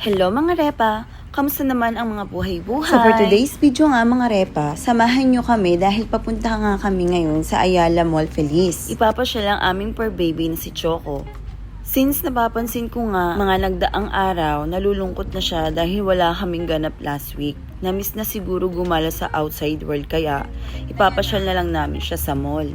Hello mga repa! Kamusta naman ang mga buhay-buhay? So for today's video nga mga repa, samahan nyo kami dahil papunta nga kami ngayon sa Ayala Mall Feliz. Ipapasya lang aming per baby na si Choco. Since napapansin ko nga mga nagdaang araw, nalulungkot na siya dahil wala kaming ganap last week. Namiss na siguro gumala sa outside world kaya ipapasyal na lang namin siya sa mall.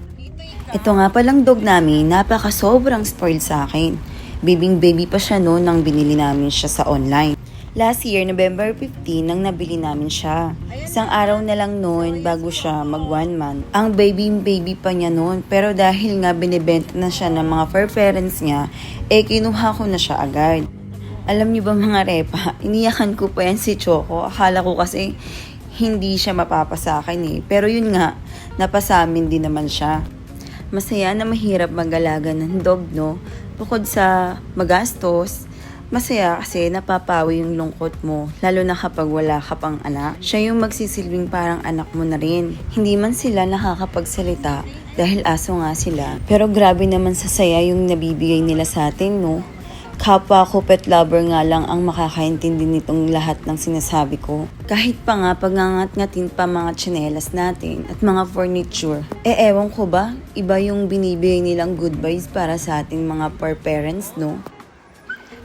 Ito nga palang dog namin, napaka sobrang spoiled sa akin. Baby pa siya noon nang binili namin siya sa online. Last year, November 15, nang nabili namin siya. Isang araw na lang noon bago siya mag 1 month. Ang baby pa niya noon. Pero dahil nga binibenta na siya ng mga fur parents niya, kinuha ko na siya agad. Alam niyo ba mga repa, iniyakan ko pa yan si Choco. Akala ko kasi hindi siya mapapasa akin Pero yun nga, napasamin din naman siya. Masaya na mahirap mag-alaga ng dog, no? Bukod sa magastos, masaya kasi napapawi yung lungkot mo, lalo na kapag wala ka pang anak. Siya yung magsisilbing parang anak mo na rin. Hindi man sila nakakapagsalita dahil aso nga sila. Pero grabe naman sa saya yung nabibigay nila sa atin, no? Kapwa ko pet lover nga lang ang makakaintindi nitong lahat ng sinasabi ko. Kahit pa nga pagngangat-ngatin pa mga tsinelas natin at mga furniture. Ewan ko ba, iba yung binibigay nilang good vibes para sa ating mga fur parents, no?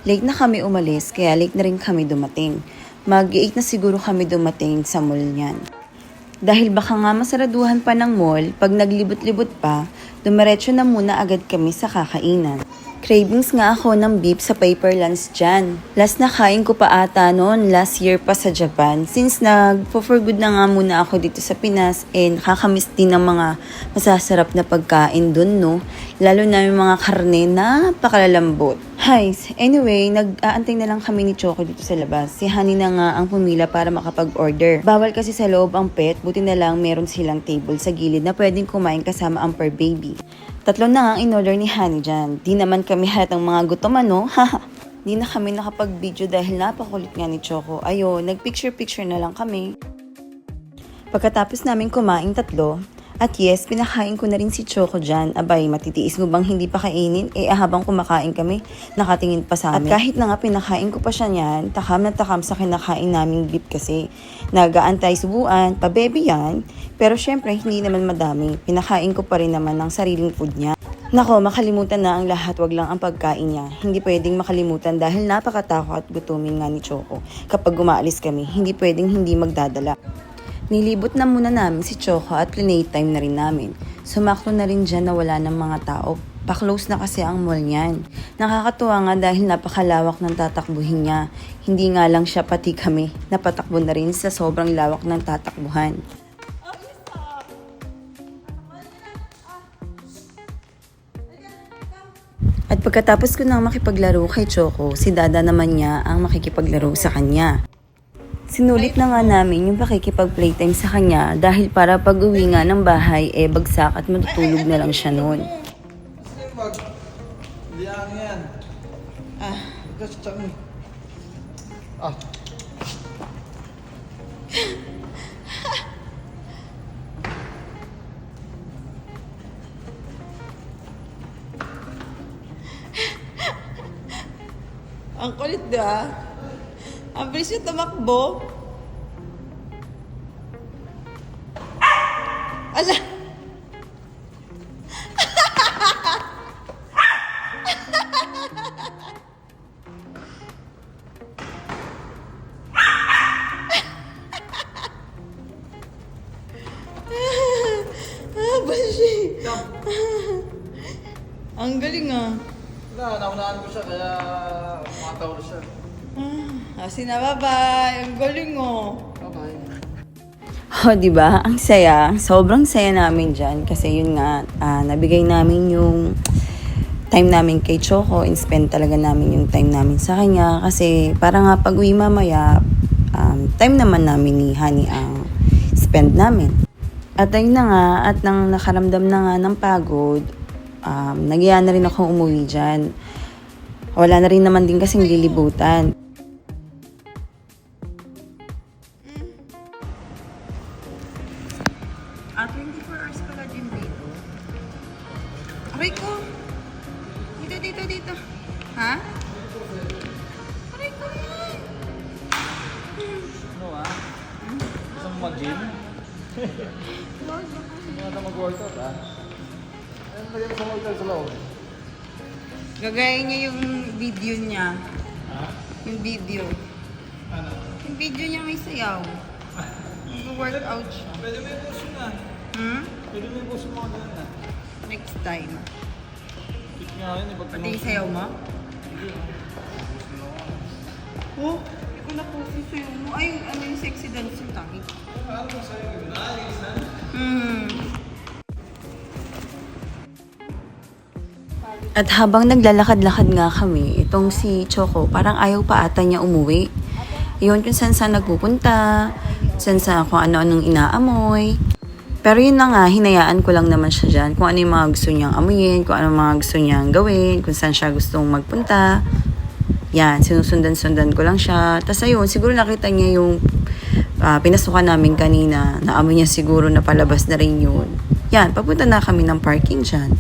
Late na kami umalis, kaya late na rin kami dumating. Mag-8 na siguro kami dumating sa mall niyan. Dahil baka nga masaraduhan pa ng mall, pag naglibot-libot pa, dumiretso na muna agad kami sa kakainan. Cravings nga ako ng beef sa Paperlands dyan. Last na kain ko pa ata noon, last year pa sa Japan. Since for good na nga muna ako dito sa Pinas and kakamiss din ng mga masasarap na pagkain dun, no? Lalo na yung mga karne na pakalalambot. Guys, anyway, nag-aantay na lang kami ni Choco dito sa labas. Si Honey na nga ang pumila para makapag-order. Bawal kasi sa loob ang pet, buti na lang meron silang table sa gilid na pwedeng kumain kasama ang per baby. 3 na nga ang in-order ni Honey dyan. Di naman kami halatang mga gutom ano, haha. Di na kami nakapag-video dahil napakulit nga ni Choco. Ayun, nag-picture-picture na lang kami. Pagkatapos namin kumain 3, at yes, pinakain ko na rin si Choco dyan. Abay, matitiis mo bang hindi pa kainin? Habang kumakain kami, nakatingin pa sa amin. At kahit na nga pinakain ko pa siya niyan, takam na takam sa kinakain naming beef kasi. Nag-aantay subuan, pa-baby yan. Pero syempre, hindi naman madami. Pinakain ko pa rin naman ng sariling food niya. Nako, makalimutan na ang lahat, wag lang ang pagkain niya. Hindi pwedeng makalimutan dahil napakatakot at gutumin nga ni Choco. Kapag umaalis kami, hindi pwedeng hindi magdadala. Nilibot na muna namin si Choco at plinay time na rin namin. Sumakto na rin dyan na wala ng mga tao. Pa-close na kasi ang mall niyan. Nakakatuwa nga dahil napakalawak ng tatakbuhin niya. Hindi nga lang siya, pati kami. Napatakbo na rin sa sobrang lawak ng tatakbuhan. At pagkatapos ko nang makipaglaro kay Choco, si Dada naman niya ang makikipaglaro sa kanya. Sinulit na nga namin yung pakikipag-playtime sa kanya dahil para pag-uwi nga ng bahay, bagsak at matutulog na lang siya noon. Yan. Ang kulit ba? Ang bilis yung tumakbo. Ala! Bashi! Ang galing Naunahan ko siya kaya umatawar siya. Kasi na, bye-bye. Ang galing Bye-bye. Diba? Ang saya. Sobrang saya namin dyan. Kasi yun nga, nabigay namin yung time namin kay Choco. In-spend talaga namin yung time namin sa kanya. Kasi para nga pag-uwi mamaya, time naman namin ni Honey ang spend namin. At ayun na nga, at nang nakaramdam na nga ng pagod, nagyaya na rin akong umuwi dyan. Wala na rin naman din kasing lilibutan. 24 hours pala din dito. Aray ko! Dito. Ha? Aray ko yan! mag-gym? Hindi natin mag-workout, ha? Ayun, lagyan mo sa workout sa loob. Gagayin niya yung video niya. Ha? Yung video. Ano? Yung video niya may sayaw. Mag-workout siya. Pwede mo yung post yun, ha? Pwede mo yung post yung mga ganun, ha? Next time. Pick nga yun, eh. Pati yung sayaw mo? Oh, hindi ko na po si sayaw mo. Ay, ano yung sexy dance yung tangi. Ano ba sa'yo yun? Isan? At habang naglalakad-lakad nga kami, itong si Choco, parang ayaw pa ata niya umuwi. Iyon kung saan nagpupunta, saan kung ano-anong inaamoy. Pero yun na nga, hinayaan ko lang naman siya dyan. Kung ano yung mga gusto niyang amuyin, kung ano mga gusto niyang gawin, kung saan siya gustong magpunta. Yan, sinusundan-sundan ko lang siya. Tapos ayun, siguro nakita niya yung pinasukan namin kanina. Naamoy niya siguro na palabas na rin yun. Yan, papunta na kami ng parking dyan.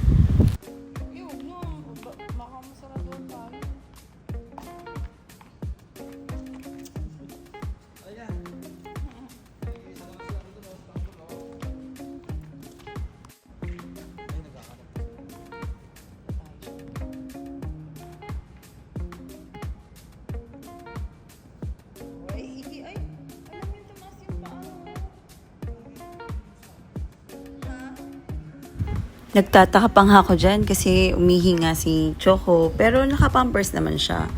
Nagtataka pang ako dyan kasi umihi nga si Choco, pero nakapampers naman siya.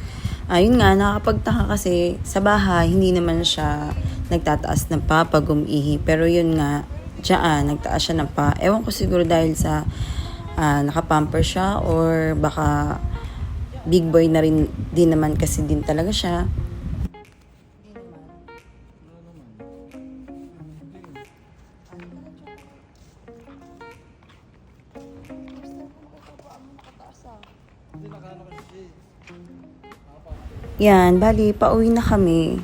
Ayun nga, nakapagtaka kasi sa bahay, hindi naman siya nagtataas ng pa pag umihi. Pero yun nga, dyan, nagtaas siya ng pa. Ewan ko siguro dahil sa nakapampers siya or baka big boy na rin din naman kasi din talaga siya. Yan, bali, pauwi na kami.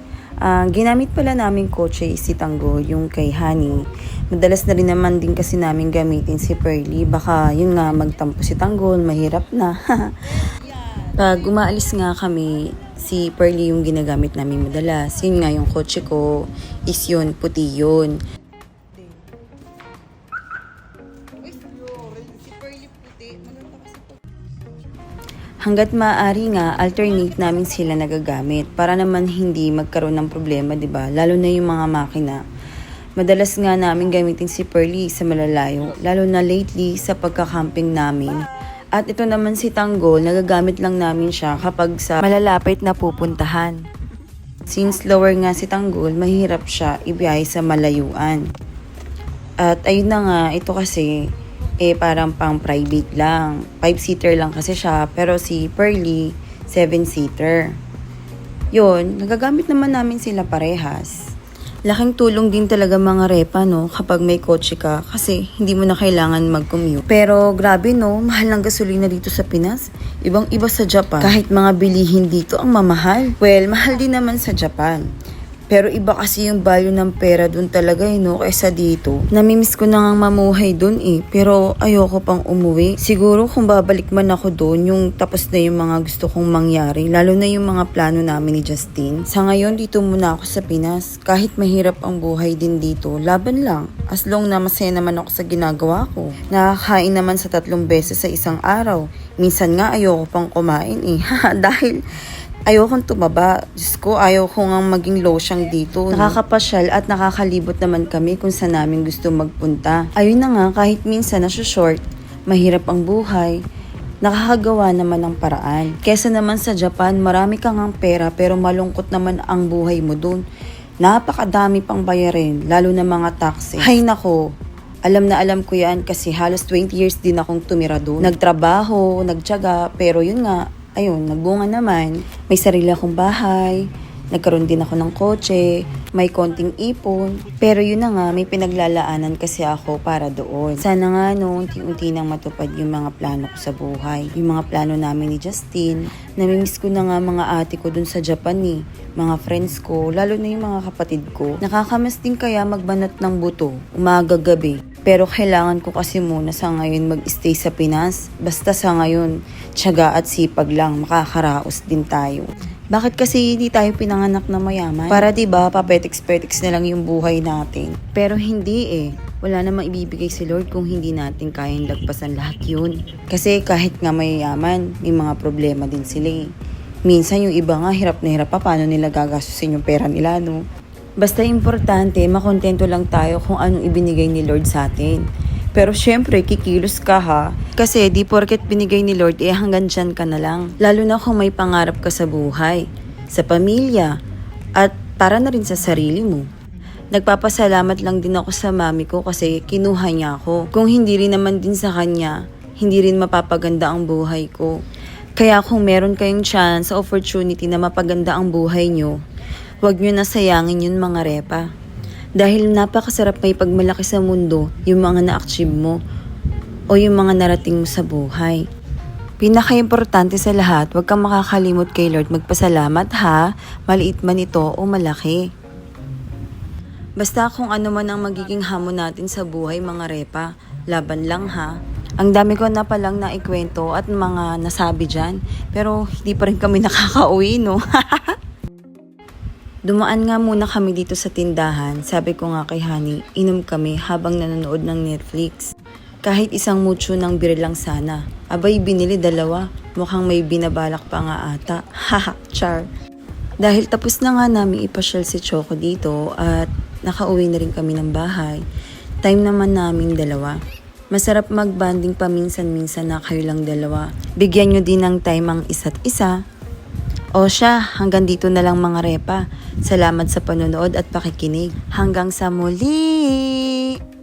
Ginamit pala namin kotse si Tanggol, yung kay Honey. Madalas na rin naman din kasi namin gamitin si Pearly. Baka yun nga, magtampo si Tanggol, mahirap na. Pag umaalis nga kami, si Pearly yung ginagamit namin madalas. Yun nga, yung kotse ko is yun, puti yun. Hanggat maaari nga, alternate namin sila nagagamit para naman hindi magkaroon ng problema, 'di ba? Lalo na yung mga makina. Madalas nga namin gamitin si Pearly sa malalayo, lalo na lately sa pagka-camping namin. At ito naman si Tanggol, nagagamit lang namin siya kapag sa malalapit na pupuntahan. Since lower nga si Tanggol, mahirap siya ibiyahe sa malayuan. At ayun na nga, ito kasi parang pang private lang. 5-seater lang kasi siya. Pero si Pearly, 7-seater. Yun, nagagamit naman namin sila parehas. Laking tulong din talaga mga repa, no, kapag may kotse ka kasi hindi mo na kailangan mag-commute. Pero grabe, no, mahal ng gasolina dito sa Pinas. Ibang-iba sa Japan. Kahit mga bilihin dito ang mamahal. Well, mahal din naman sa Japan. Pero iba kasi yung value ng pera dun talaga no, kaysa dito. Namimiss ko na ngang mamuhay dun pero ayoko pang umuwi. Siguro kung babalik man ako dun, yung tapos na yung mga gusto kong mangyari, lalo na yung mga plano namin ni Justin. Sa ngayon, dito muna ako sa Pinas. Kahit mahirap ang buhay din dito, laban lang. As long na masaya naman ako sa ginagawa ko. Nakakain naman sa 3 beses sa isang araw. Minsan nga ayoko pang kumain dahil ayokong tumaba. Diyos ko, ayaw ko nga maging losyang dito. Nakakapasyal at nakakalibot naman kami kung saan namin gusto magpunta. Ayun na nga, kahit minsan short, mahirap ang buhay, nakakagawa naman ng paraan. Kesa naman sa Japan, marami kang ang pera pero malungkot naman ang buhay mo dun. Napakadami pang bayarin, lalo na mga taxes. Hay nako, alam na alam ko yan kasi halos 20 years din akong tumira doon. Nagtrabaho, nagtiyaga, pero yun nga, ayun, nagbunga naman. May sarili akong bahay, nagkaroon din ako ng kotse, may konting ipon. Pero yun na nga, may pinaglalaanan kasi ako para doon. Sana nga unti-unti nang matupad yung mga plano ko sa buhay. Yung mga plano namin ni Justin. Namimiss ko na nga mga ate ko dun sa Japan mga friends ko, lalo na yung mga kapatid ko. Nakakamiss din kaya magbanat ng buto, umaga-gabi. Pero kailangan ko kasi muna sa ngayon mag-stay sa Pinas. Basta sa ngayon, tiyaga at sipag lang, makakaraos din tayo. Bakit kasi hindi tayo pinanganak na mayaman? Para 'di ba, papetiks-petiks na lang yung buhay natin. Pero hindi eh. Wala namang ibibigay si Lord kung hindi natin kayang lagpasan lahat yun. Kasi kahit nga mayayaman, may mga problema din sila eh. Minsan yung iba nga hirap na hirap pa paano nila gagastusin yung pera nila, no? Basta importante, makontento lang tayo kung anong ibinigay ni Lord sa atin. Pero syempre, kikilos ka ha. Kasi di porket binigay ni Lord, hanggang dyan ka na lang. Lalo na kung may pangarap ka sa buhay, sa pamilya, at para na rin sa sarili mo. Nagpapasalamat lang din ako sa mami ko kasi kinuha niya ako. Kung hindi rin naman din sa kanya, hindi rin mapapaganda ang buhay ko. Kaya kung meron kayong chance, opportunity na mapaganda ang buhay nyo, huwag nyo nasayangin yun mga repa. Dahil napakasarap may pagmalaki sa mundo yung mga na-achieve mo o yung mga narating mo sa buhay. Pinaka-importante sa lahat, huwag kang makakalimot kay Lord magpasalamat ha, maliit man ito o malaki. Basta kung ano man ang magiging hamon natin sa buhay mga repa, laban lang ha. Ang dami ko na palang naikwento at mga nasabi dyan, pero hindi pa rin kami nakakauwi no. Dumaan nga muna kami dito sa tindahan. Sabi ko nga kay Honey, inom kami habang nanonood ng Netflix. Kahit isang mucho ng beer lang sana. Abay, binili 2. Mukhang may binabalak pa nga ata. Haha, char. Dahil tapos na nga namin ipasyal si Choco dito at nakauwi na rin kami ng bahay. Time naman namin 2. Masarap mag-banding paminsan-minsan na kayo lang 2. Bigyan nyo din ng time ang isa't isa. O siya, hanggang dito na lang mga repa. Salamat sa panonood at pakikinig. Hanggang sa muli!